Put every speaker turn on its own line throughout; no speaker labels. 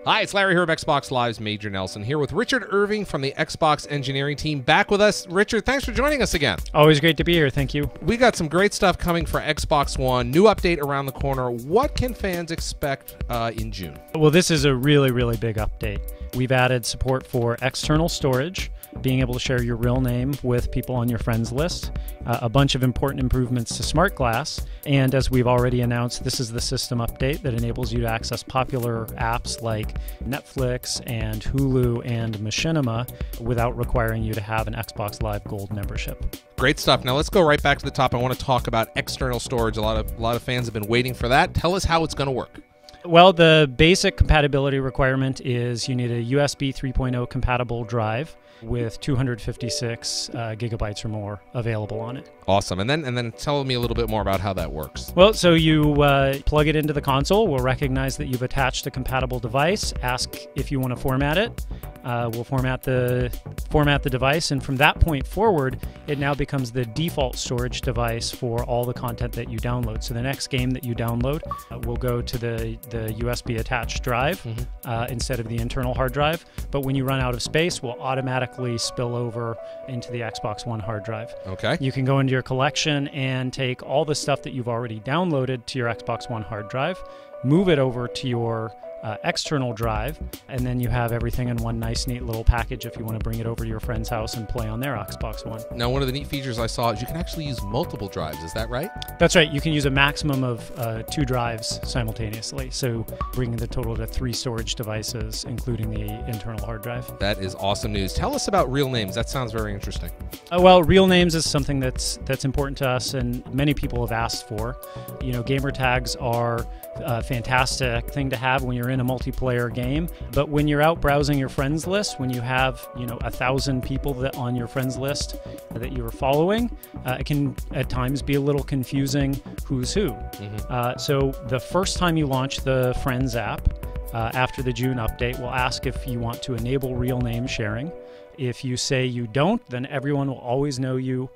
Hi, it's Larry here of Xbox Live's Major Nelson here with Richard Irving from the Xbox engineering team back with us. Richard, thanks for joining us again.
Always great to be here. Thank you.
We got some great stuff coming for Xbox One. New update around the corner. What can fans expect in June?
Well, this is a really big update. We've added support for external storage, being able to share your real name with people on your friends list, a bunch of important improvements to SmartGlass, and as we've already announced, this is the system update that enables you to access popular apps like Netflix and Hulu and Machinima without requiring you to have an Xbox Live Gold membership.
Great stuff. Now let's go right back to the top. I want to talk about external storage. A lot of fans have been waiting for that. Tell us how it's going to work.
Well, the basic compatibility requirement is you need a USB 3.0 compatible drive with 256 gigabytes or more available on it.
Awesome. And then tell me a little bit more about how that works.
Well, so you plug it into the console. We'll recognize that you've attached a compatible device, ask if you want to format it. We'll format the device, and from that point forward, it now becomes the default storage device for all the content that you download. So the next game that you download will go to the USB attached drive instead of the internal hard drive. But when you run out of space, we'll automatically spill over into the Xbox One hard drive.
Okay.
You can go into your collection and take all the stuff that you've already downloaded to your Xbox One hard drive, move it over to your external drive, and then you have everything in one nice neat little package if you want to bring it over to your friend's house and play on their Xbox One.
Now, one of the neat features I saw is you can actually use multiple drives. Is that right?
That's right. You can use a maximum of 2 drives simultaneously, so bringing the total to 3 storage devices, including the internal hard drive.
That is awesome news. Tell us about real names. That sounds very interesting.
Well, real names is something that's important to us, and many people have asked for. You know, gamer tags are a fantastic thing to have when you're in a multiplayer game, but when you're out browsing your friends list, when you have 1,000 people that on your friends list that you're following, it can at times be a little confusing who's who. So the first time you launch the Friends app after the June update, we'll ask if you want to enable real name sharing. If you say you don't, then everyone will always know you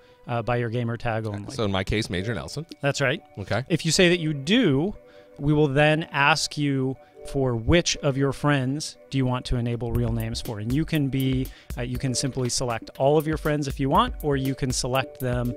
by your gamer tag only.
So in my case, Major Nelson.
That's right.
Okay.
If you say that you do, we will then ask you for which of your friends do you want to enable real names for. And you can you can simply select all of your friends if you want, or you can select them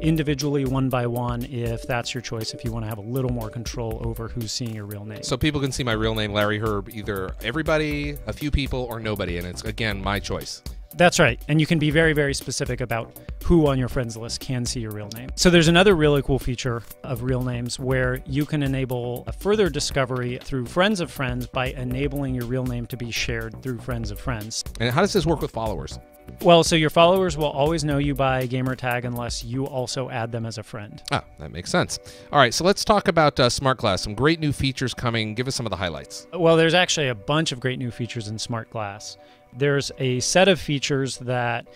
individually one by one if that's your choice, if you want to have a little more control over who's seeing your real name.
So people can see my real name, Larry Herb, either everybody, a few people, or nobody, and it's, again, my choice.
That's right. And you can be very specific about who on your friends list can see your real name. So there's another really cool feature of real names where you can enable a further discovery through friends of friends by enabling your real name to be shared through friends of friends.
And how does this work with followers?
Well, so your followers will always know you by gamer tag unless you also add them as a friend.
Ah, that makes sense. All right, so let's talk about SmartGlass. Some great new features coming. Give us some of the highlights.
Well, there's actually a bunch of great new features in SmartGlass. There's a set of features that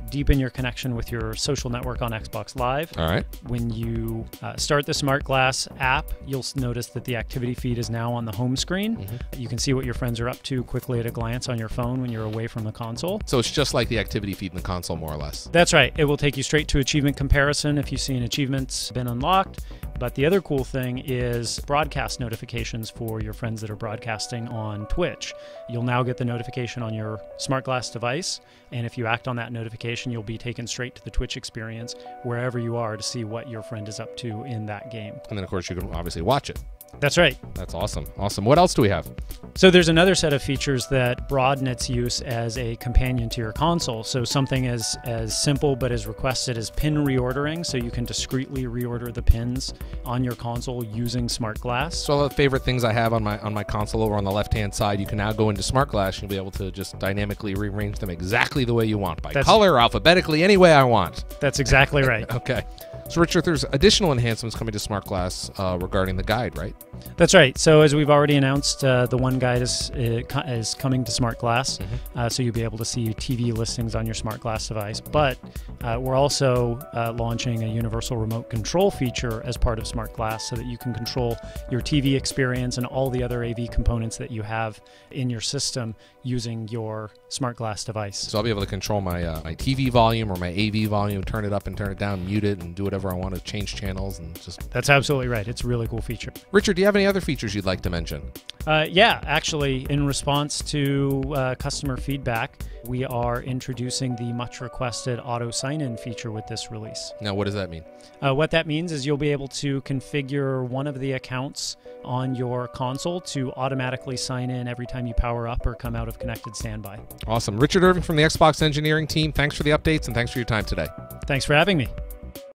deepen your connection with your social network on Xbox Live.
All right.
When you start the SmartGlass app, you'll notice that the activity feed is now on the home screen. You can see what your friends are up to quickly at a glance on your phone when you're away from the console.
So it's just like the activity feed in the console, more or less.
That's right. It will take you straight to achievement comparison if you see an achievement's been unlocked. But the other cool thing is broadcast notifications for your friends that are broadcasting on Twitch. You'll now get the notification on your SmartGlass device, and if you act on that notification, you'll be taken straight to the Twitch experience wherever you are to see what your friend is up to in that game.
And then, of course, you can obviously watch it.
That's right.
That's awesome. Awesome. What else do we have?
So there's another set of features that broaden its use as a companion to your console. So something as simple but as requested as pin reordering, so you can discreetly reorder the pins on your console using SmartGlass.
So all the favorite things I have on my console over on the left-hand side, you can now go into SmartGlass and you'll be able to just dynamically rearrange them exactly the way you want, by color, alphabetically, any way I want.
That's exactly right.
Okay. So, Richard, there's additional enhancements coming to SmartGlass regarding the guide, right?
That's right. So, as we've already announced, the One Guide is coming to SmartGlass, so you'll be able to see TV listings on your SmartGlass device. But we're also launching a universal remote control feature as part of SmartGlass, so that you can control your TV experience and all the other AV components that you have in your system using your SmartGlass device.
So I'll be able to control my my TV volume or my AV volume, turn it up and turn it down, mute it, and do whatever I want to, change channels, and just...
That's absolutely right. It's a really cool feature.
Richard, do you have any other features you'd like to mention?
Yeah, actually, in response to customer feedback, we are introducing the much requested auto sign-in feature with this release.
Now, what does that mean?
What that means is you'll be able to configure one of the accounts on your console to automatically sign in every time you power up or come out of connected standby.
Awesome. Richard Irving from the Xbox engineering team, thanks for the updates and thanks for your time today.
Thanks for having me.